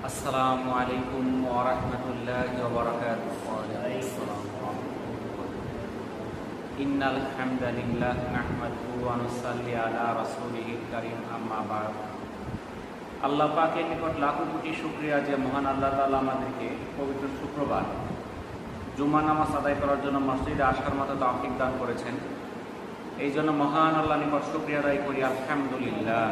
আসসালামু আলাইকুম ওয়া রাহমাতুল্লাহি ওয়া বারাকাতুহু। ইন্নাল হামদালিল্লাহ নাহমাদুহু ওয়া নুসাল্লি আলা রাসূলিহিল কারীম, আম্মা বা'দ। আল্লাহ পাকের নিকট লাখো কোটি শুকরিয়া যে মহান আল্লাহ তাআলা আমাদেরকে পবিত্র শুক্রবার জুমা নামাজ আদায় করার জন্য মসজিদে আসার মতো তৌফিক দান করেছেন। এই জন্য মহান আল্লাহর নিকট শুকরিয়া আদায় করি, আলহামদুলিল্লাহ।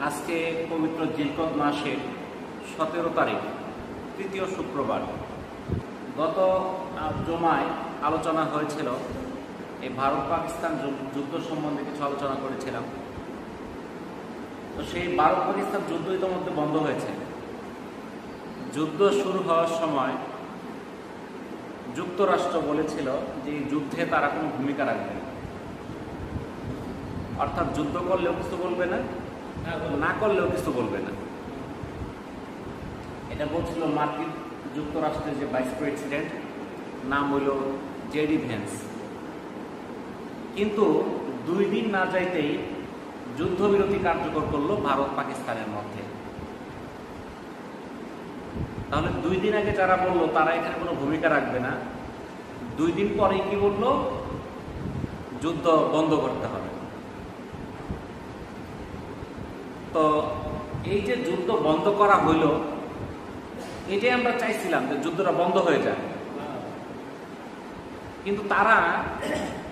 আজকে পবিত্র জিলকদ মাসের 17 তারিখ, তৃতীয় শুক্রবার। গত জুমায় আলোচনা হয়েছিল এই ভারত পাকিস্তান যুদ্ধ সম্বন্ধে কিছু আলোচনা করেছিলাম। তো সেই ভারত পাকিস্তান যুদ্ধ ইতিমধ্যে বন্ধ হয়েছে। যুদ্ধ শুরু হওয়ার সময় যুক্তরাষ্ট্র বলেছিল যে এই যুদ্ধে তারা কোনো ভূমিকা রাখবে না, অর্থাৎ যুদ্ধ করলেও কিছু বলবে না, না করলেও কিছু বলবে না। এটা বলছিল মার্কিন যুক্তরাষ্ট্রের যে ভাইস প্রেসিডেন্ট, নাম হইল জেডি ভেন্স। কিন্তু 2 দিন না যাইতেই যুদ্ধবিরতি কার্যকর করলো ভারত পাকিস্তানের মধ্যে। তাহলে 2 দিন আগে যারা বললো তারা এখানে কোনো ভূমিকা রাখবে না, 2 দিন পরেই কি বললো? যুদ্ধ বন্ধ করতে হবে। তো এই যে যুদ্ধ বন্ধ করা হইল, এটাই আমরা চাইছিলাম যে যুদ্ধটা বন্ধ হয়ে যায়। কিন্তু তারা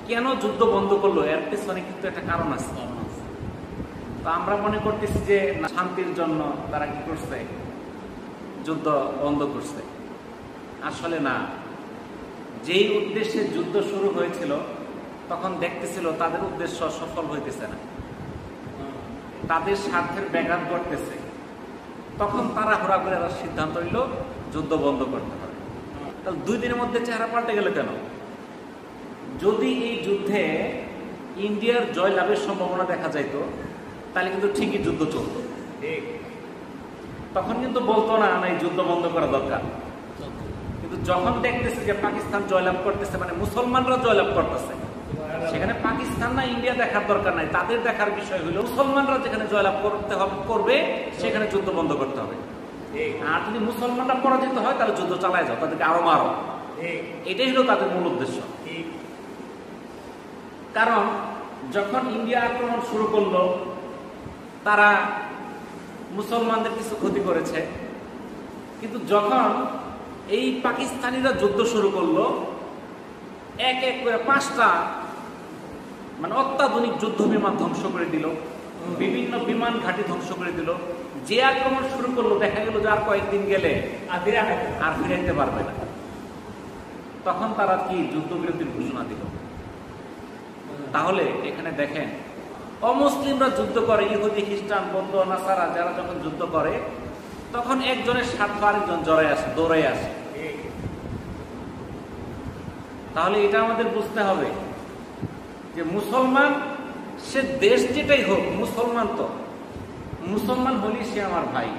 কেন যুদ্ধ বন্ধ করলো, এর পেছনে কিন্তু একটা কারণ আছে। তো আমরা মনে করতেছি যে শান্তির জন্য তারা কি করছে, যুদ্ধ বন্ধ করছে। আসলে না, যেই উদ্দেশ্যে যুদ্ধ শুরু হয়েছিল তখন দেখতেছিল তাদের উদ্দেশ্য সফল হইতেছে না, তাদের স্বার্থের ব্যাঘাত ঘটতেছে। তখন তারা হুড়া করে সিদ্ধান্ত নিল যুদ্ধ বন্ধ করতে হবে। তাহলে 2 দিনের মধ্যে চেহারা পাল্টে গেল কেন? যদি এই যুদ্ধে ইন্ডিয়ার জয় লাভের সম্ভাবনা দেখা যাইতো তাহলে কিন্তু ঠিকই যুদ্ধ চলত। তখন কিন্তু বলতো না এই যুদ্ধ বন্ধ করা দরকার। কিন্তু যখন দেখতেছে যে পাকিস্তান জয়লাভ করতেছে, মানে মুসলমানরা জয়লাভ করতেছে, সেখানে পাকিস্তান না ইন্ডিয়া দেখার দরকার নাই, তাদের দেখার বিষয় হলো মুসলমানরা যেখানে জয়লাভ করবে সেখানে যুদ্ধ বন্ধ করতে হবে। আর যদি মুসলমানরা পরাজিত হয় তাহলে যুদ্ধ চালায় যাও, তাদেরকে আরো মারো। এটাই হলো তাদের মূল উদ্দেশ্য। কারণ যখন ইন্ডিয়া আক্রমণ শুরু করলো, তারা মুসলমানদের কিছু ক্ষতি করেছে, কিন্তু যখন এই পাকিস্তানিরা যুদ্ধ শুরু করলো, এক এক করে 5টা মানে অত্যাধুনিক যুদ্ধ বিমান ধ্বংস করে দিল, বিভিন্ন বিমান ঘাঁটি ধ্বংস করে দিল। যে আক্রমণ শুরু করলো দেখা গেল যে আর কয়েকদিন গেলে আর ফিরাইতে পারবে না। তখন তারা কি যুদ্ধবিরতির ঘোষণা দিল। তাহলে এখানে দেখেন, অমুসলিমরা যুদ্ধ করে, ইহুদি খ্রিস্টান বৌদ্ধ নাসারা যারা যখন যুদ্ধ করে তখন একজনের স্বার্থ আরেকজন দৌড়াই আসে। তাহলে এটা আমাদের বুঝতে হবে যে মুসলমান, সে দেশ যেটাই হোক, মুসলমান তো মুসলমান হলেই সে আমার ভাই।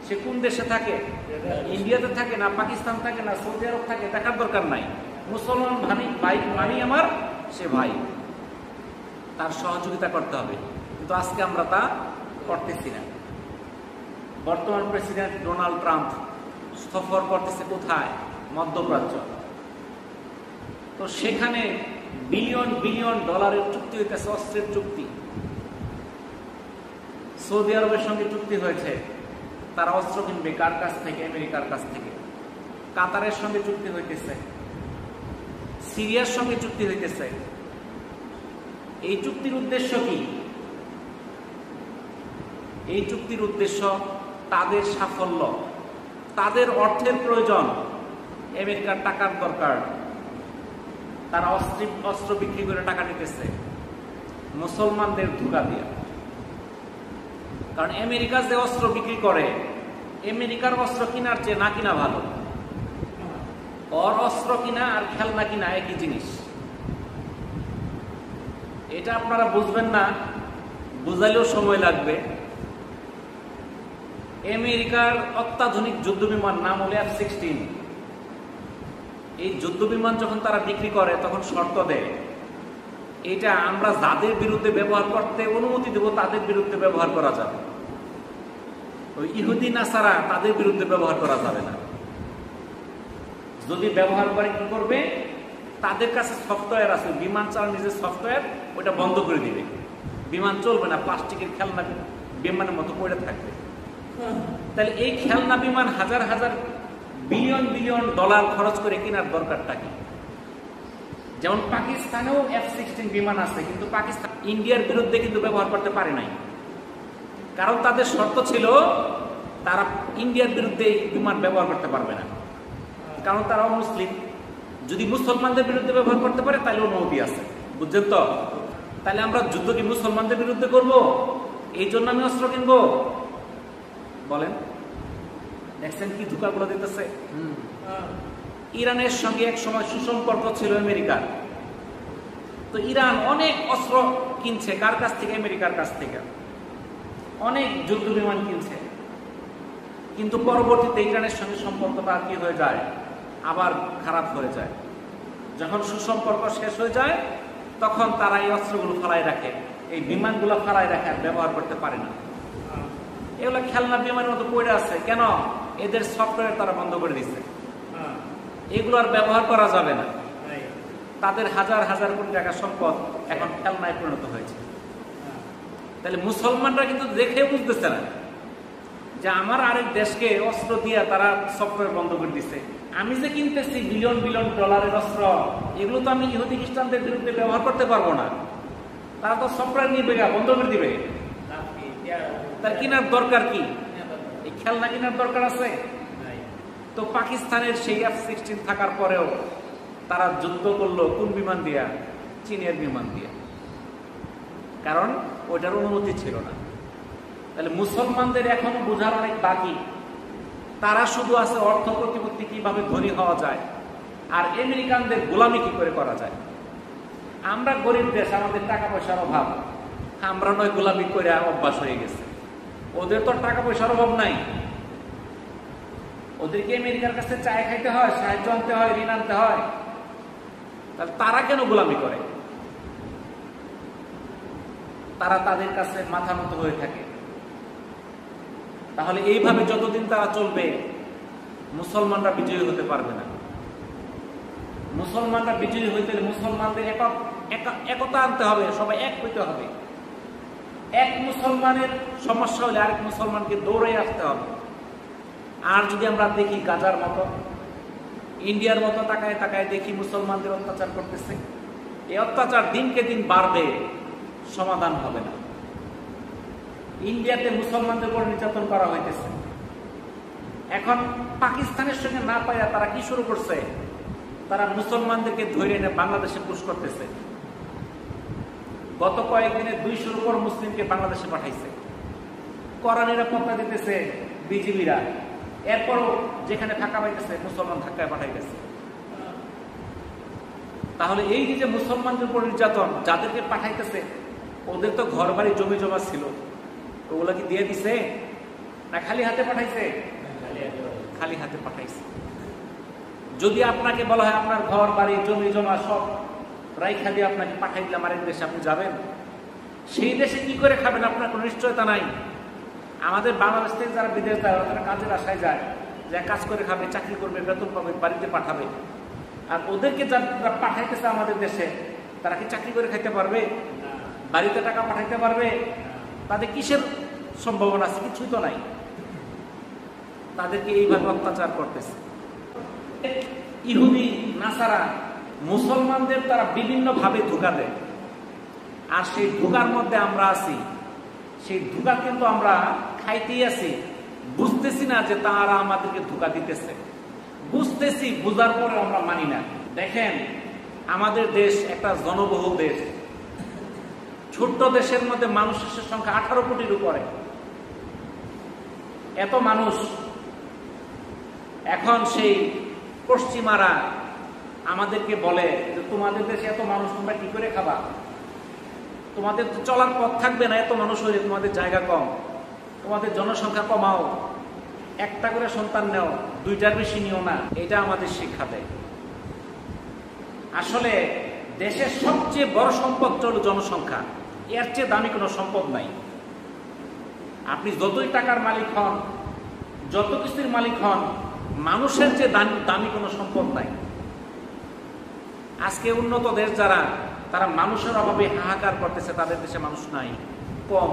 সে কোন দেশে থাকে, ইন্ডিয়াতে থাকে না পাকিস্তান থাকে না সৌদি আরব থাকে, দেখার দরকার নাই। মুসলমান ভাই মানি আমার, সে ভাই, তার সহযোগিতা করতে হবে। কিন্তু আজকে আমরা তা করতেছি না। বর্তমান প্রেসিডেন্ট ডোনাল্ড ট্রাম্প সফর করতেছে কোথায়? মধ্যপ্রাচ্য। তো সেখানে বিলিয়ন বিলিয়ন ডলারের চুক্তি হইতেছে, অস্ত্রের চুক্তি। সৌদি আরবের সঙ্গে চুক্তি হয়েছে, তারা অস্ত্র কিনবে কার কাছ থেকে? আমেরিকার কাছ থেকে। কাতারের সঙ্গে চুক্তি হইতেছে, সিরিয়ার সঙ্গে চুক্তি হইতেছে। এই চুক্তির উদ্দেশ্য কি? এই চুক্তির উদ্দেশ্য তাদের সাফল্য, তাদের অর্থের প্রয়োজন, আমেরিকার টাকার দরকার, তারা অস্ত্র বিক্রি করে টাকা নিতেছে মুসলমানদের ধোঁকা দিয়ে। কারণ আমেরিকা যে অস্ত্র বিক্রি করে, আমেরিকার অস্ত্র কিনার চেয়ে না কিনা ভালো। ওর অস্ত্র কিনা আর খেলনা কিনা একই জিনিস। এটা আপনারা বুঝবেন না, বুঝাইলেও সময় লাগবে। আমেরিকার অত্যাধুনিক যুদ্ধ বিমান নাম হলো F-16। এই যুদ্ধ বিমান যখন তারা বিক্রি করে তখন শর্ত দেয়, এটা আমরা যাদের বিরুদ্ধে ব্যবহার করতে অনুমতি দেব তাদের বিরুদ্ধে ব্যবহার করা যাবে। ওই ইহুদি নাসারা তাদের বিরুদ্ধে ব্যবহার করা যাবে না। যদি ব্যবহার করে কি করবে, তাদের কাছে সফটওয়্যার আছে, বিমান চালানোর যে সফটওয়্যার ওটা বন্ধ করে দিবে, বিমান চলবে না, প্লাস্টিকের খেলনা বিমানের মতো পড়ে থাকবে। তাহলে এই খেলনা বিমান হাজার হাজার বিলিয়ন বিলিয়ন ডলার খরচ করে কেনার দরকারটা কি? যেমন পাকিস্তানেও F-16 বিমান আছে, কিন্তু পাকিস্তান ইন্ডিয়ার বিরুদ্ধে কিন্তু ব্যবহার করতে পারে নাই, কারণ তাদের শর্ত ছিল তারা ইন্ডিয়ার বিরুদ্ধে বিমান ব্যবহার করতে পারবে না, কারণ তারাও মুসলিম। যদি মুসলমানদের বিরুদ্ধে ব্যবহার করতে পারে তাহলে অনুমতি আছে, বুঝছেন তো? তাহলে আমরা যুদ্ধ কি মুসলমানদের বিরুদ্ধে করব? এই জন্য আমি অস্ত্র কিনবো? বলেন, দেখছেন কি ধোঁকাগুলো দিতেছে। ইরানের সঙ্গে এক সময় সুসম্পর্ক ছিল আমেরিকার, তো ইরান অনেক অস্ত্র কিনছে, কার কাছ থেকে? আমেরিকার কাছ থেকে অনেক যুদ্ধ বিমান কিনছে, কিন্তু পরবর্তীতে ইরানের সঙ্গে সম্পর্কটা কি হয়ে যায়? আবার খারাপ হয়ে যায়। যখন সুসম্পর্ক শেষ হয়ে যায় তখন তারা এই অস্ত্রগুলো ফালাই রাখে, এই বিমানগুলো ফালাই রাখে, আর ব্যবহার করতে পারে না। এগুলো খেলনা বিমানের মতো পড়ে আছে, কেন? এদের সফটওয়্যার তারা বন্ধ করে দিচ্ছে, এগুলো আর ব্যবহার করা যাবে না। তাদের হাজার হাজার কোটি টাকা সম্পদ এখন খেলনায় পরিণত হয়েছে। তাহলে মুসলমানরা কিন্তু দেখে বুঝতেছে না যে আমার আরেক দেশকে অস্ত্র দিয়ে তারা সফটওয়্যার বন্ধ করে দিচ্ছে। আমি যে কিনতেছি বিলিয়ন বিলিয়ন ডলারের অস্ত্র, এগুলো তো আমি ইহুদি খ্রিস্টানদের বিরুদ্ধে ব্যবহার করতে পারবো না, তারা তো সফটওয়্যার নিয়ে বন্ধ করে দিবে। তার কেনার দরকার কি? এই খেলনা কেনার দরকার আছে? তো পাকিস্তানের সেই F-16 থাকার পরেও তারা যুদ্ধ করলো কোন বিমান দিয়া? চীনের বিমান দিয়া, কারণ ওইটার অনুমতি ছিল না। তাহলে মুসলমানদের এখনো বোঝার অনেক বাকি। তারা শুধু আছে অর্থ প্রতিপত্তি কিভাবে ধনী হওয়া যায়, আর আমেরিকানদের গোলামি কি করে করা যায়। আমরা গরিব দেশ, আমাদের টাকা পয়সার অভাব, আমরা নয় গোলামি করে অভ্যাস হয়ে গেছে। ওদের তো টাকা পয়সার অভাব নাই, ওদেরকে আমেরিকার কাছে চায় খাইতে হয়, সাহায্য আনতে হয়, ঋণ আনতে হয়, তাহলে তারা কেন গোলামি করে? তারা তাদের কাছে মাথা নত হয়ে থাকে। তাহলে এইভাবে যতদিন তারা চলবে মুসলমানরা বিজয়ী হতে পারবে না। মুসলমানরা বিজয়ী হইতে হলে মুসলমানদের একতা আনতে হবে, সবাই এক হইতে হবে। এক মুসলমানের সমস্যা হলে আরেক মুসলমানকে দৌড়ে আসতে হবে। আর যদি আমরা দেখি গাজার মতো, ইন্ডিয়ার মতো তাকায় তাকায় দেখি মুসলমানদের অত্যাচার করতেছে, এই অত্যাচার দিনকে দিন বাড়বে, সমাধান হবে না। ইন্ডিয়াতে মুসলমানদের উপর নির্যাতন করা হইতেছে, এখন পাকিস্তানের সঙ্গে না পাইয়া তারা কি শুরু করছে? তারা মুসলমানদেরকে ধরে এনে বাংলাদেশে পুশ করতেছে। গত কয়েকদিনে 200-র উপর মুসলিমকে বাংলাদেশে পাঠাইছে, কড়া নিরাপত্তা দিতেছে বিজিবিরা, এরপরও যেখানে থাকা পাইতেছে মুসলমান ধাক্কায় পাঠাইতেছে। তাহলে এই যে মুসলমানদের উপর নির্যাতন, যাদেরকে পাঠাইতেছে ওদের তো ঘর বাড়ি জমি জমা ছিল, ওগুলা কি দিয়ে দিছে না খালি হাতে পাঠাইছে? খালি হাতে পাঠাইছে। যদি আপনাকে বলা হয় আপনার ঘর বাড়ি জমি জমা সব রাইখা দিয়ে আপনাকে পাঠাই দিলাম আরেক দেশে, আপনি যাবেন? সেই দেশে কি করে খাবেন? আপনার কোনো নিশ্চয়তা নাই। আমাদের বাংলাদেশ থেকে যারা বিদেশ যায় তারা কাজের আশায় যায়, যে কাজ করে খাবে, চাকরি করবে, বেতন পাবে, বাড়িতে পাঠাবে। আর ওদেরকে যারা পাঠাইতেছে আমাদের দেশে, তারা কি চাকরি করে খাইতে পারবে? বাড়িতে টাকা পাঠাইতে পারবে? তাদের কিসের সম্ভাবনা আছে? কিছুই তো নাই। তাদেরকে এইভাবে অত্যাচার করতেছে ইহুদি নাসারা। মুসলমানদের তারা বিভিন্ন ভাবে ধোঁকা দেয়, আর সেই ধোঁকার মধ্যে আমরা আছি। সেই ধোঁকা কিন্তু আমরা খাইতেই আছি, বুঝতেছি না যে তারা আমাদেরকে ধোঁকা দিতেছে। বুঝতেছি, বুঝার পরে আমরা মানি না। দেখেন, আমাদের দেশ একটা জনবহুল দেশ, ছোট্ট দেশের মধ্যে মানুষের সংখ্যা 18 কোটির উপরে। এত মানুষ, এখন সেই পশ্চিমারা আমাদেরকে বলে যে তোমাদের দেশে এত মানুষ, তোমরা কি করে খাবা? তোমাদের তো চলার পথ থাকবে না, এত মানুষ হলে তোমাদের জায়গা কম, তোমাদের জনসংখ্যা কমাও, একটা করে সন্তান নেও, 2টার বেশি নিও না। এটা আমাদের শিক্ষা দেয়। আসলে দেশের সবচেয়ে বড় সম্পদ হল জনসংখ্যা, এর চেয়ে দামি কোনো সম্পদ নাই। আপনি যতই টাকার মালিক হন, যত কিছুর মালিক হন, মানুষের যে দামি কোনো সম্পদ নাই। আজকে উন্নত দেশ যারা, তারা মানুষের অভাবে হাহাকার করতেছে, তাদের দেশে মানুষ নাই, কম।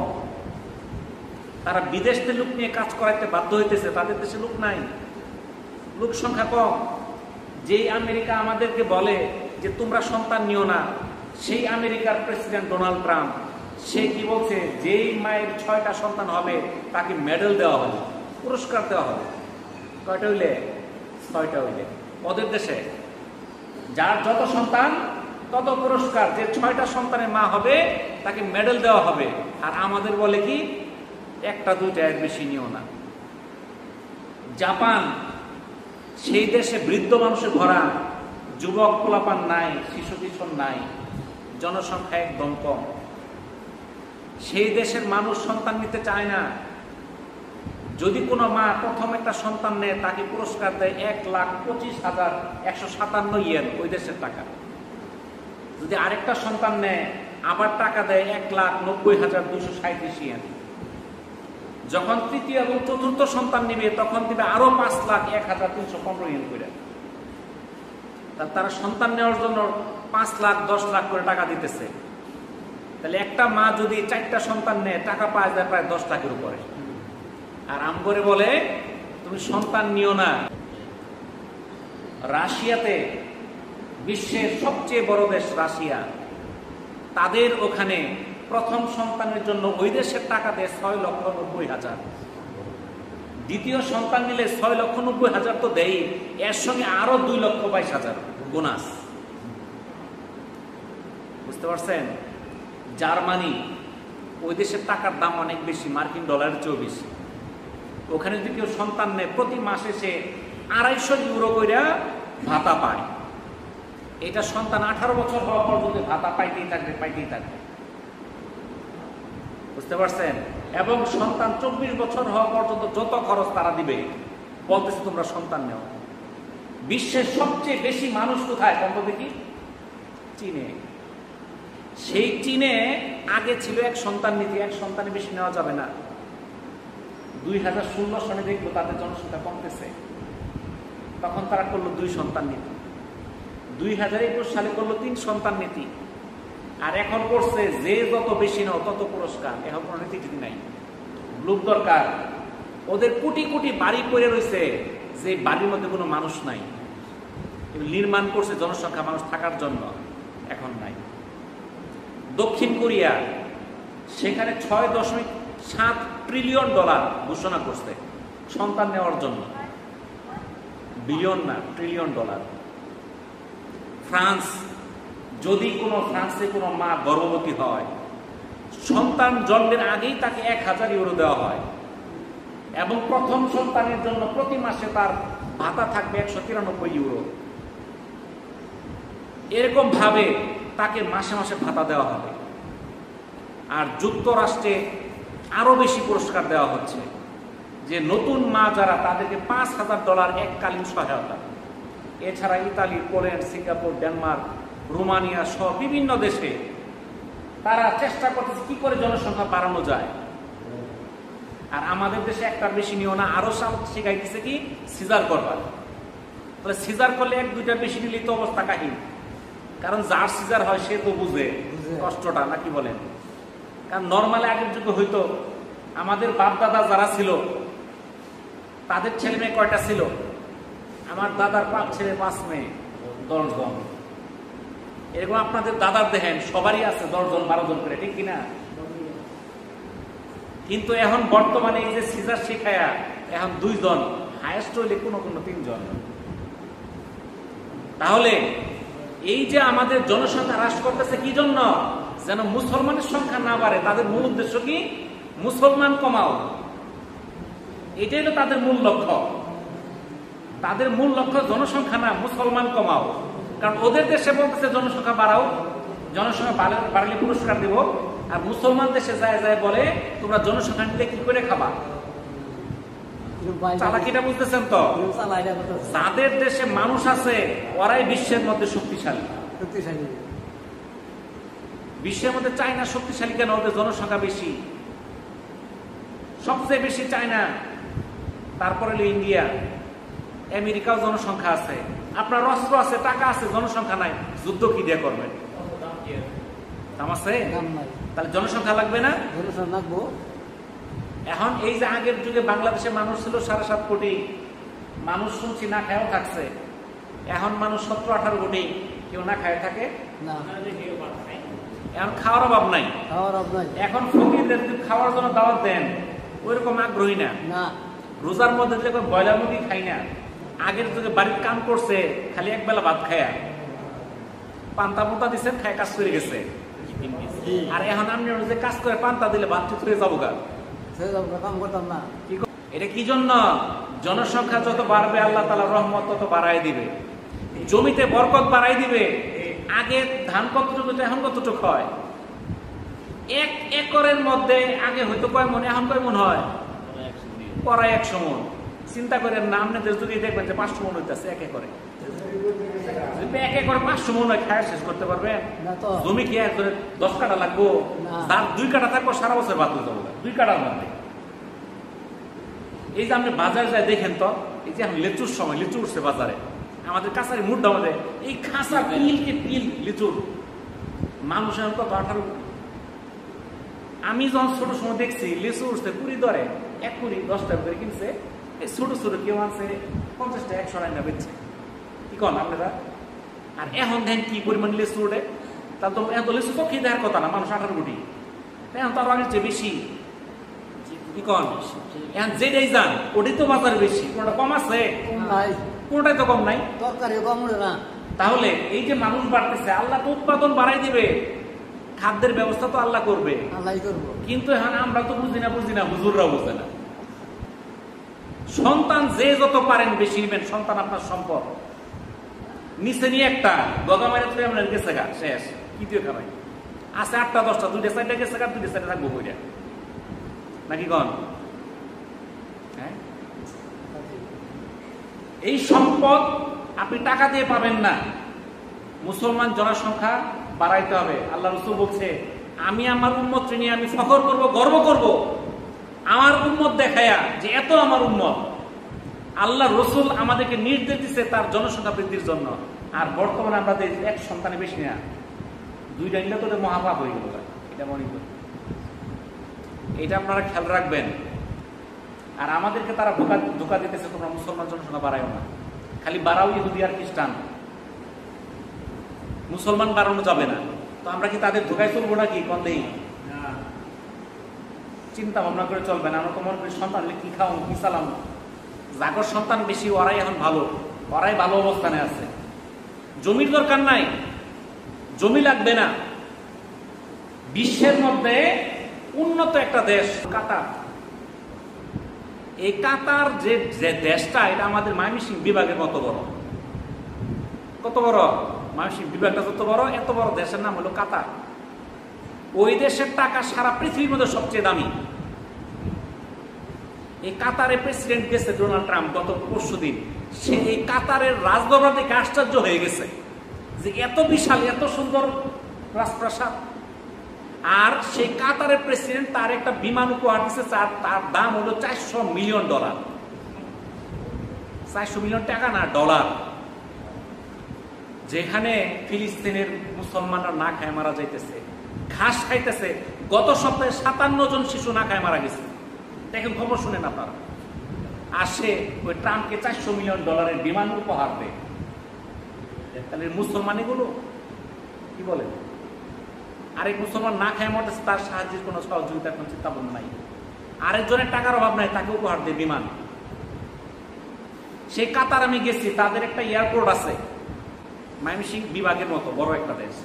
তারা বিদেশ থেকে লোক নিয়ে কাজ করাইতে বাধ্য হইতেছে, তাদের দেশে লোক নাই, লোক সংখ্যা কম। যেই আমেরিকা আমাদেরকে বলে যে তোমরা সন্তান নিও না, সেই আমেরিকার প্রেসিডেন্ট ডোনাল্ড ট্রাম্প, সে কি বলছে, যেই মায়ের 6টা সন্তান হবে তাকে মেডেল দেওয়া হবে, পুরস্কার দেওয়া হবে। কয়টা হইলে? 6টা হইলে। ওদের দেশে যার যত সন্তান তত পুরস্কার, যে 6টা সন্তানের মা হবে তাকে মেডেল দেওয়া হবে। আর আমাদের বলে কি, 1টা 2টা এর বেশি নিও না। জাপান, সেই দেশে বৃদ্ধ মানুষে ভরা, যুবক পোলাপান নাই, শিশু কিশোর নাই, জনসংখ্যা একদম কম। সেই দেশের মানুষ সন্তান নিতে চায় না। যদি কোনো মা প্রথম একটা সন্তান নেয়, তাকে পুরস্কার দেয় 1,25,157 ইয়েন, ওই দেশের টাকা। যদি আরেকটা সন্তান নেয়, আবার টাকা দেয় 1,90,237 ইয়েন। যখন তৃতীয় এবং চতুর্থ সন্তান নিবে, তখন দিবে আরো 5,01,315 ইয়েন করে। তারা সন্তান নেওয়ার জন্য 5 লাখ 10 লাখ করে টাকা দিতেছে। তাহলে একটা মা যদি 4টা সন্তান নেয়, টাকা পাওয়া যায় প্রায় 10 লাখের উপরে। আর আমগরে বলে তুমি সন্তান নিও না। রাশিয়াতে, বিশ্বের সবচেয়ে বড় দেশ রাশিয়া, তাদের ওখানে প্রথম সন্তানের জন্য ওই দেশের টাকা দেয় 6,90,000। দ্বিতীয় সন্তান নিলে 6,90,000 তো দেয়, এর সঙ্গে আরো 2,22,000 বোনাস। বুঝতে পারছেন? জার্মানি, ওই দেশের টাকার দাম অনেক বেশি, মার্কিন ডলারের চেয়েও বেশি। ওখানে যদি কেউ সন্তান নেয়, প্রতি মাসে সে 250 ইউরো কইরা ভাতা পায়। এটা সন্তান 18 বছর হওয়া পর্যন্ত ভাতা পাইতেই থাকবে, পাইতেই থাকবে। বুঝতে পারছেন? এবং সন্তান 24 বছর হওয়া পর্যন্ত যত খরচ তারা দিবে, বলতেছে তোমরা সন্তান নেও। বিশ্বের সবচেয়ে বেশি মানুষ কোথায় বলতো দেখি? চীনে। সেই চীনে আগে ছিল এক সন্তান নীতি, এক সন্তানের বেশি নেওয়া যাবে না। 2016 সনে দেখলো তাদের জনসংখ্যা কমতেছে, তখন তারা করলো 2 সন্তান নীতি। 2021 সালে করলো 3 সন্তান নীতি। আর এখন করছে যে যত বেশি নাও তত পুরস্কার। এখন কোনো নীতি টিতি নাই, লোক দরকার। ওদের কোটি কোটি বাড়ি পড়ে রয়েছে, যে বাড়ির মধ্যে কোনো মানুষ নাই, নির্মাণ করছে জনসংখ্যা মানুষ থাকার জন্য, এখন নাই। দক্ষিণ কোরিয়া, সেখানে $6.7 ট্রিলিয়ন ঘোষণা করছে সন্তান নেওয়ার জন্য, বিলিয়ন না, ট্রিলিয়ন ডলার। ফ্রান্স, যদি কোনো ফ্রান্সে কোনো মা গর্ভবতী হয়, সন্তান জন্মের আগেই তাকে 1,000 ইউরো দেওয়া হয়, এবং প্রথম সন্তানের জন্য প্রতি মাসে তার ভাতা থাকবে 193 ইউরো। এরকম ভাবে তাকে মাসে মাসে ভাতা দেওয়া হবে। আর যুক্তরাষ্ট্রে আরো বেশি পুরস্কার দেওয়া হচ্ছে, যে নতুন মা যারা, তাদেরকে $5,000 এককালীন সহায়তা। এছাড়া Italy, Poland, Singapore, Denmark, Romania সহ বিভিন্ন দেশে তারা চেষ্টা করতেছে কি করে জনসংখ্যা বাড়ানো যায়। আর আমাদের দেশে একটার বেশি নিও না, আরো শিখাইতেছে কি সিজার করবার। তাহলে সিজার করলে 1-2টার বেশি নিলেই তো অবস্থা কাহিল। কারণ যার সিজার হয় সে তো বুঝে কষ্টটা, নাকি বলেন? কারণ নর্মালি আগের যুগে হইতো, আমাদের বাপ দাদা যারা ছিল তাদের ছেলে মেয়ে কয়টা ছিল? আমার দাদার 5 ছেলে 5 মেয়ে, 10 জন। এরকম আপনাদের দাদার দেখেন সবারই আছে 10 জন 12 জন করে, ঠিক কিনা? কিন্তু এখন বর্তমানে এই যে সিজার শিখায়া, এখন 2 জন, হায়েস্ট হইলে কোনো 3 জন। তাহলে এই যে আমাদের জনসংখ্যা হ্রাস করতেছে কি জন্য? যেন মুসলমানের সংখ্যা না বাড়ে। তাদের মূল উদ্দেশ্য কি? মুসলমান কমাও, এটাই হলো তাদের মূল লক্ষ্য। তাদের মূল লক্ষ্য জনসংখ্যা না, মুসলমান কমাও। কারণ ওদের দেশে বলতেছে জনসংখ্যা বাড়াও, জনসংখ্যা বাড়লে পুরস্কার দেব। আর মুসলমান দেশে যায় যায় বলে তোমরা জনসংখ্যা নিতে কি করে খাবা। চালাকিটা বুঝতেছেন তো? যাদের দেশে মানুষ আছে ওরাই বিশ্বের মধ্যে শক্তিশালী। বিশ্বের মধ্যে চায়না শক্তিশালী কেন? ওদের জনসংখ্যা বেশি। সবচেয়ে বেশি চায়না, তারপরে হলো ইন্ডিয়া, আমেরিকাও জনসংখ্যা আছে, আপনার অস্ত্র আছে, টাকা আছে, জনসংখ্যা নাই, যুদ্ধ কি দিয়ে করবেন? দাম আছে? তাহলে জনসংখ্যা লাগবে না? লাগবো। এখন এই যে আগের যুগে বাংলাদেশে মানুষ ছিল 7.5 কোটি, মানুষ শুনছি না খায়ও থাকছে। এখন মানুষ 17-18 কোটি, কেউ না খায় থাকে না, এখন খাওয়ার অভাব নাই। এখন ফকিরদের খাওয়ার জন্য দাওয়াত দেন, ওইরকম আগ্রহী না। রোজার মধ্যে যে ব্রয়লার মুরগি খাই না, আগের যুগে বাড়ির কাম করছে খালি এক বেলা ভাত খায়া, পান্তা পোতা দিচ্ছেন, খায় কাজ করে গেছে। আর এখন আপনি যে কাজ করে পান্তা দিলে ভাত চুরে যাবো গা, কাম করতাম না। এটা কি জন্য? জনসংখ্যা যত বাড়বে আল্লাহ তাআলা রহমত তত বাড়াই দিবে, জমিতে বরকত বাড়াই দিবে। আগে ধান কতটুকু, এখন কতটুকু হয়? 1 একরের মধ্যে আগে হয়তো কয় মন, এখন কয় মন হয়? প্রায় 100 মন। চিন্তা করেন না, আপনাদের যদি দেখবেন যে 500 মন হইতেছে 1 একরে। 1 একরে 500 মন হয়, খায় শেষ করতে পারবেন? জমি কি 10 কাঠা লাগবো? তার 2 কাঠা থাকবো, সারা বছর ভাত হয়ে যাবো 2 কাঠার মধ্যে। এই যে আপনি বাজারে যায় দেখেন তো, এই যে এখন লিচুর সময়, লিচু উঠছে বাজারে, আমাদের কাছারি মুড্ডা মধ্যে এই খাঁচা পিলকে পিল লিচুর মানুষ এখন কত 18। আমি যখন ছোট সময় দেখছি লিচু উঠছে 20 দরে, 1 কুড়ি 10 টাকা করে কিনছে। এই ছোট ছোট কেউ আনছে 50 টাকা 100 টাকা বেচছে। কি কন আপনারা? আর এখন দেখেন কি পরিমাণ লিচু উঠে, তার তো এত লিচু তো খেয়ে দেওয়ার কথা না, মানুষ 18 কোটি, এখন তার আগের চেয়ে বেশি। কি কন? এখন যেটাই যান ওটাই তো বাজার বেশি, কোনটা কম আছে? কোনটাই তো কম নাই, তরকারি কম না। তাহলে এই যে মানুষ বাড়তেছে, আল্লাহ তো উৎপাদন বাড়াই দিবে, খাদ্যের ব্যবস্থা তো আল্লাহ করবে, কিন্তু এখন আমরা তো বুঝি না, হুজুররাও বুঝে না। সন্তান যে যত পারেন বেশি নেবেন, সন্তান আপনার সম্পদ। নিচে নিয়ে একটা গগা মারে তুই আপনার গেছে গা, শেষ কি দিয়ে খাবাই আছে 8টা 10টা, 2টা 4টা গেছে গা, 2টা 4টা থাকবো কইরা, নাকি কন? হ্যাঁ, এই সম্পদ আপনি টাকা দিয়ে পাবেন না। মুসলমান জনসংখ্যা বাড়াইতে হবে। আল্লাহ রাসূল বলছে, আমি আমার উম্মত নিয়ে আমি ফখর করব, গর্ব করব, আমার উম্মত দেখায়া যে এত আমার উম্মত। আল্লাহ রাসূল আমাদেরকে নির্দেশ দিচ্ছে তার জনসংখ্যা বৃদ্ধির জন্য। আর বর্তমানে আমরা এক সন্তানে বেশি না, 2টা নিলে তো মহাপাপ হয়ে গেল। এটা মনে করি, এটা আপনারা খেয়াল রাখবেন। আর আমাদেরকে তারা ধোকা দিতেছে, তোমরা মুসলমান জনসংখ্যা বাড়াইও না, খালি বাড়াও ইহুদি আর খ্রিস্টান, মুসলমান বাড়ানো যাবে না। তো আমরা কি তাদের ধোকায় চলবো নাকি? কোন দেই চিন্তা ভাবনা করে চলবেন। আমরা তোমার সন্তান কি খাও, কি চালাম, যাগর সন্তান বেশি ওরাই এখন ভালো, ওরাই ভালো অবস্থানে আছে। জমির দরকার নাই, জমি লাগবে না। বিশ্বের মধ্যে উন্নত একটা দেশ কাতার। এই কাতার যে দেশটা, এটা আমাদের ময়মনসিং বিভাগের মতো বড়। কত বড়? ময়মনসিং বিভাগটা যত বড়, এত বড় দেশের নাম হলো কাতার। ওই দেশের টাকা সারা পৃথিবীর মধ্যে সবচেয়ে দামি। এই কাতারের প্রেসিডেন্ট গেছে ডোনাল্ড ট্রাম্প গত পরশুদিন। সে এই কাতারের রাজদরবার দেখে আশ্চর্য হয়ে গেছে যে এত বিশাল, এত সুন্দর রাজপ্রাসাদ। আর সেই কাতারের প্রেসিডেন্ট তার একটা বিমান উপহার দিচ্ছে, তার দাম হলো $400 মিলিয়ন। $400 মিলিয়ন টাকা না, ডলার। যেখানে ফিলিস্তিনের মুসলমানরা না খায় মারা যাইতেছে, ঘাস খাইতেছে। গত সপ্তাহে 57 জন শিশু না খায় মারা গেছে। দেখেন, খবর শুনে না তারা। আর সে ওই ট্রাম্পকে $400 মিলিয়ন বিমান উপহার দেয়। তাহলে মুসলমান এগুলো কি বলে? আরেক মুসলমান না খায় মরতেছে, তার সাহায্যের কোনো সহযোগিতার কোনো চিন্তা ভাবনা নাই। আরেকজনের টাকার অভাব নাই, তাকে উপহার দেয় বিমান। সেই কাতার আমি গেছি, তাদের একটা এয়ারপোর্ট আছে, ময়মনসিং বিভাগের মতো বড় একটা দেশ।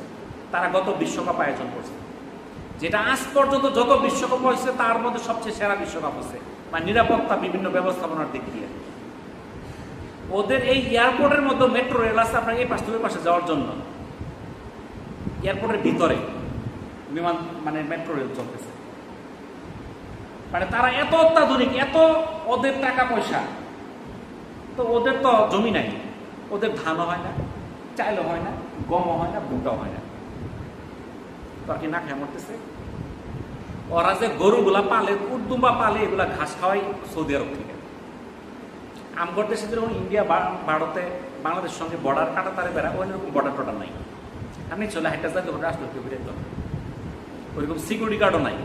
তারা গত বিশ্বকাপ আয়োজন করছে, যেটা আজ পর্যন্ত যত বিশ্বকাপ হয়েছে তার মধ্যে সবচেয়ে সেরা বিশ্বকাপ হচ্ছে, মানে নিরাপত্তা বিভিন্ন ব্যবস্থাপনার দিক দিয়ে। ওদের এই এয়ারপোর্টের মধ্যে মেট্রো রেল আছে, আপনার এই পাশ থেকে পাশে যাওয়ার জন্য। এয়ারপোর্টের ভিতরে বিমান, মানে মেট্রো রেল চলতেছে। মানে তারা এত অত্যাধুনিক, এত ওদের টাকা পয়সা। তো ওদের তো জমি নাই, ওদের ধানও হয় না, চাইলও হয় না, গমও হয় না, ভুট্টাও হয় না। তো আর কি না খেয়ে মরতেছে। ওরা যে গরুগুলা পালে, উর্দুম্বা পালে, এগুলা ঘাস খাওয়াই সৌদি আরব থেকে। আমগর দেশে যেরকম ইন্ডিয়া ভারতে বাংলাদেশের সঙ্গে বর্ডার কাটা তারে বেড়া, ওইরকম বর্ডার টর্ডার নাই। আপনি চলে হাইটা যাইতে পারেন, আসলে কেউ বেরোতে হবে, ওইরকম সিকিউরিটি গার্ডও নাই।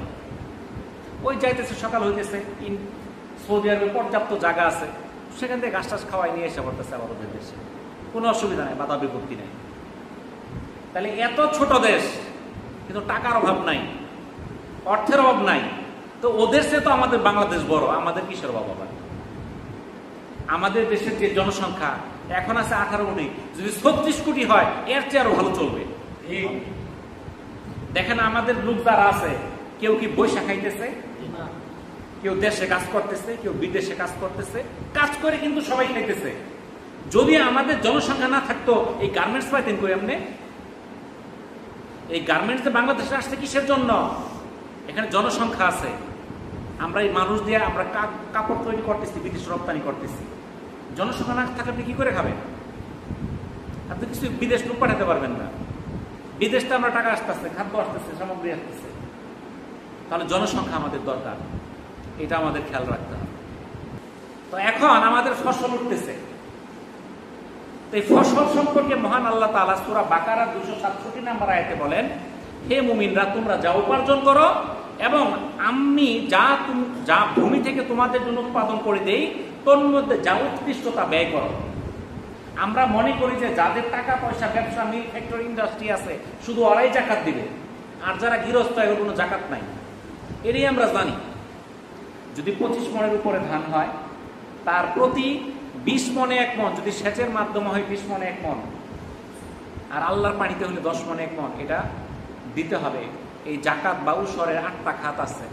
ওই যাইতেছে, সকাল হইতেছে, সৌদি আরবে পর্যাপ্ত জায়গা আছে, সেখান থেকে ঘাস টাস খাওয়াই নিয়ে এসে পড়তেছে আবার ওদের দেশে, কোনো অসুবিধা নেই, বাধা বিপত্তি নেই। তাহলে এত ছোট দেশ, কিন্তু টাকার অভাব নাই, অর্থের অভাব নাই, তো ওদের চেয়ে তো আমাদের বাংলাদেশ বড়, আমাদের কিসের অভাব আবার? আমাদের দেশের যে জনসংখ্যা এখন আছে 18 কোটি, যদি 36 কোটি হয় এর চেয়ে আরো ভালো চলবে। দেখেন আমাদের লোক যারা আছে, কেউ কি বৈশা খাইতেছে, কেউ দেশে কাজ করতেছে, কেউ বিদেশে কাজ করতেছে, কাজ করে কিন্তু সবাই খাইতেছে। যদি আমাদের জনসংখ্যা না থাকতো, এই গার্মেন্টস পাইতেন কই এমনি? এই গার্মেন্টস বাংলাদেশে আসছে কিসের জন্য? এখানে জনসংখ্যা আছে, আমরা এই মানুষ দিয়ে আমরা কাপড় তৈরি করতেছি, বিদেশ রপ্তানি করতেছি। জনসংখ্যা না থাকলে আপনি কি করে খাবেন? আপনি কিছু বিদেশ লোক পাঠাতে পারবেন না। বিদেশটা আমরা টাকা আসতেছে, খাদ্য আসতেছে, সামগ্রী আসতেছে। তাহলে জনসংখ্যা আমাদের দরকার, এটা আমাদের খেয়াল রাখতে হবে। তো এখন আমাদের ফসল উঠতেছে, এই ফসল সম্পর্কে মহান আল্লাহ তাআলা সূরা বাকারা 267 নম্বর আয়াতে বলেন, হে মুমিনরা, তোমরা যা উপার্জন করো এবং আমি যা ভূমি থেকে তোমাদের জন্য উৎপাদন করে দেই, তোর মধ্যে যা উৎকৃষ্টতা ব্যয় করো। আমরা মনে করি যে যাদের টাকা পয়সা, ব্যবসা, মিল, ফ্যাক্টরি, ইন্ডাস্ট্রি আছে, শুধু ওরাই জাকাত দিবে, আর যারা গৃহস্থ এর কোনো জাকাত নাই। এটাই আমরা জানি। যদি 25 মণের উপরে ধান হয়, তার প্রতি 20 মণে 1 মণ, যদি সেচের মাধ্যমে হয় 20 মণে 1 মণ, আর আল্লাহর পানিতে হলে 10 মণে 1 মণ, এটা দিতে হবে। এই জাকাত বা উসরের 8টা খাত আছে,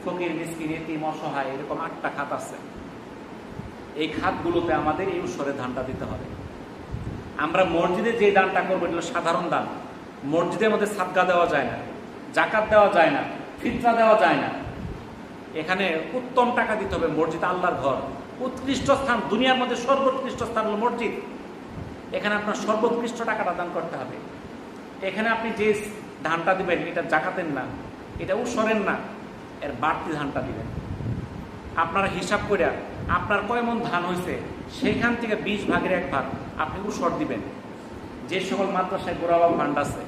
ফকির, মিসকিন, এতিম, অসহায়, এরকম 8টা খাত আছে। এই খাতগুলোতে আমাদের এই উসরের ধানটা দিতে হবে। আমরা মসজিদে যে দানটা করবো, এটা সাধারণ দান। মসজিদের মধ্যে সাদকা দেওয়া যায় না, জাকাত দেওয়া যায় না, ফিতরা দেওয়া যায় না। এখানে উত্তম টাকা দিতে হবে। মসজিদ আল্লাহর ঘর, উৎকৃষ্ট স্থান, দুনিয়ার মধ্যে সর্বোৎকৃষ্ট স্থান হলো মসজিদ। এখানে আপনার সর্বোৎকৃষ্ট টাকাটা দান করতে হবে। এখানে আপনি যে ধানটা দিবেন, এটা জাকাতের না, এটা উসরের না, এর বাড়তি ধানটা দিবেন। আপনারা হিসাব করে আপনার কয় মণ ধান হয়েছে, সেখান থেকে 20 ভাগের 1 ভাগ আপনি উসর দিবেন। যে সকল মাদ্রাসায় গোড়াবা ফান্ড আছে,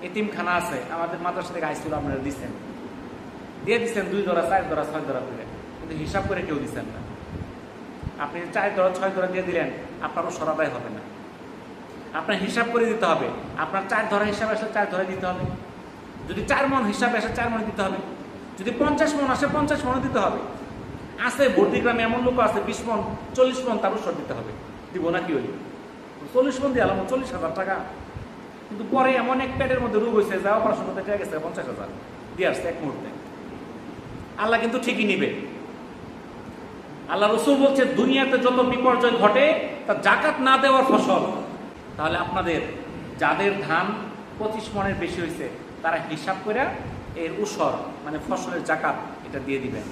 এতিমখানা আছে, আমাদের মাদ্রাসা থেকে আইসুল আপনারা দিচ্ছেন, দিয়ে দিচ্ছেন 2 ধরা, 4 ধরা, 6 ধরা করে, কিন্তু হিসাব করে কেউ দিচ্ছেন না। আপনি 4 ধরা, 6 ধরা দিয়ে দিলেন, আপনার উসর আদায় হবে না। আপনার হিসাব করে দিতে হবে। আপনার 4 ধরা হিসাব আসে 4 ধরা দিতে হবে। যদি 4 মণ হিসাবে আসে 4 মণ দিতে হবে। যদি 50 মণ আসে 50 মণ দিতে হবে। আছে ভর্তি গ্রামে এমন লোক আছে 20 মণ, 40 মণ তার উসর দিতে হবে। দিব না কি হইল? 40 মণ দিয়ে আলাম 40,000 টাকা, কিন্তু পরে এমন এক পেটের মধ্যে রোগ হয়েছে, যা অপারেশন করতে গেছে 50,000 দিয়ে আসছে এক মুহূর্তে। আল্লাহ কিন্তু ঠিকই নিবে। আল্লাহ রাসূল বলছে, দুনিয়াতে যত বিপর্যয় ঘটে তা জাকাত না দেওয়ার ফসল। তাহলে আপনাদের যাদের ধান 25 মণের বেশি হয়েছে, তারা হিসাব করে এর উসর মানে ফসলের জাকাত এটা দিয়ে দিবেন।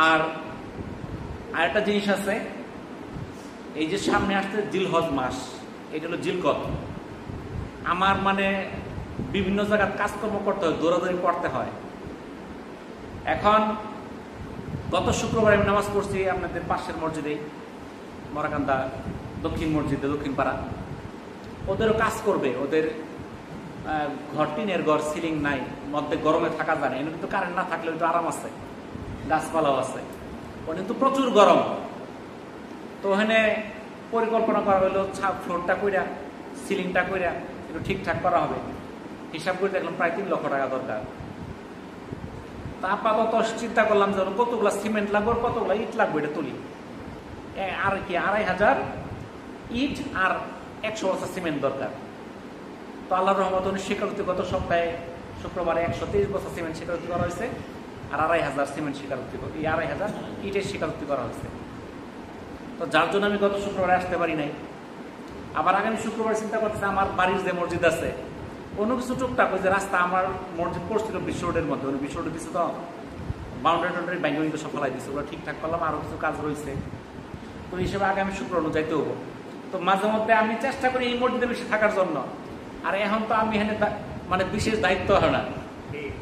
আর আরেকটা জিনিস আছে, এই যে সামনে আসছে জিলহজ মাস, এটা হলো জিলকত। আমার মানে বিভিন্ন জায়গায় কাজকর্ম করতে হয়, দৌড়াদৌড়ি করতে হয়। এখন গত শুক্রবার আমি নামাজ পড়ছি আপনাদের পাশের মসজিদে, মরাকান্দা দক্ষিণ মসজিদে, দক্ষিণ পাড়া। ওদেরও কাজ করবে, ওদের ঘর, টিনের ঘর, সিলিং নাই, মধ্যে গরমে থাকা যায় না। এনে কিন্তু কারেন্ট না থাকলে একটু আরাম আছে, গাছপালাও আছে, ওখানে কিন্তু প্রচুর গরম। তো ওখানে পরিকল্পনা করা হলো, ফ্লোরটা কইরা, সিলিংটা কইরা একটু ঠিকঠাক করা হবে। হিসাব করে দেখলাম প্রায় 3 লক্ষ টাকা দরকার। তা আপাতত চিন্তা করলাম যে কতগুলা সিমেন্ট লাগবে, কতগুলা ইট লাগবে, এটা তুলি। আর কি 2,500 ইট আর 100 বস্তা সিমেন্ট দরকার। তো আল্লাহর রহমত স্বীকারোক্তি গত সপ্তাহে শুক্রবারে 123 বস্তা সিমেন্ট স্বীকারোক্তি করা হয়েছে, আর 2,500 সিমেন্ট স্বীকারোক্তি, 2,500 ইটের স্বীকারোক্তি করা হয়েছে। তো যার জন্য আমি গত শুক্রবারে আসতে পারি নাই। আবার আগামী শুক্রবার চিন্তা করতেছে, আমার বাড়ির যে মসজিদ আছে, অন্য কিছু টুকটাক, ওই যে রাস্তা, আমার মসজিদ পড়ছিল বিশ্ব রোডের মধ্যে, বিশ্ব রোডে দিচ্ছে তো বাউন্ডারি টাউন্ডারি ব্যাঙ্গল কিন্তু সব ফেলাই দিচ্ছে, ওরা ঠিকঠাক করলাম, আরও কিছু কাজ রয়েছে। তো হিসেবে আগামী শুক্রবার যাইতে হবো। তো মাঝে মধ্যে আমি চেষ্টা করি এই মসজিদে বেশি থাকার জন্য। আর এখন তো আমি এখানে মানে বিশেষ দায়িত্ব হয় না,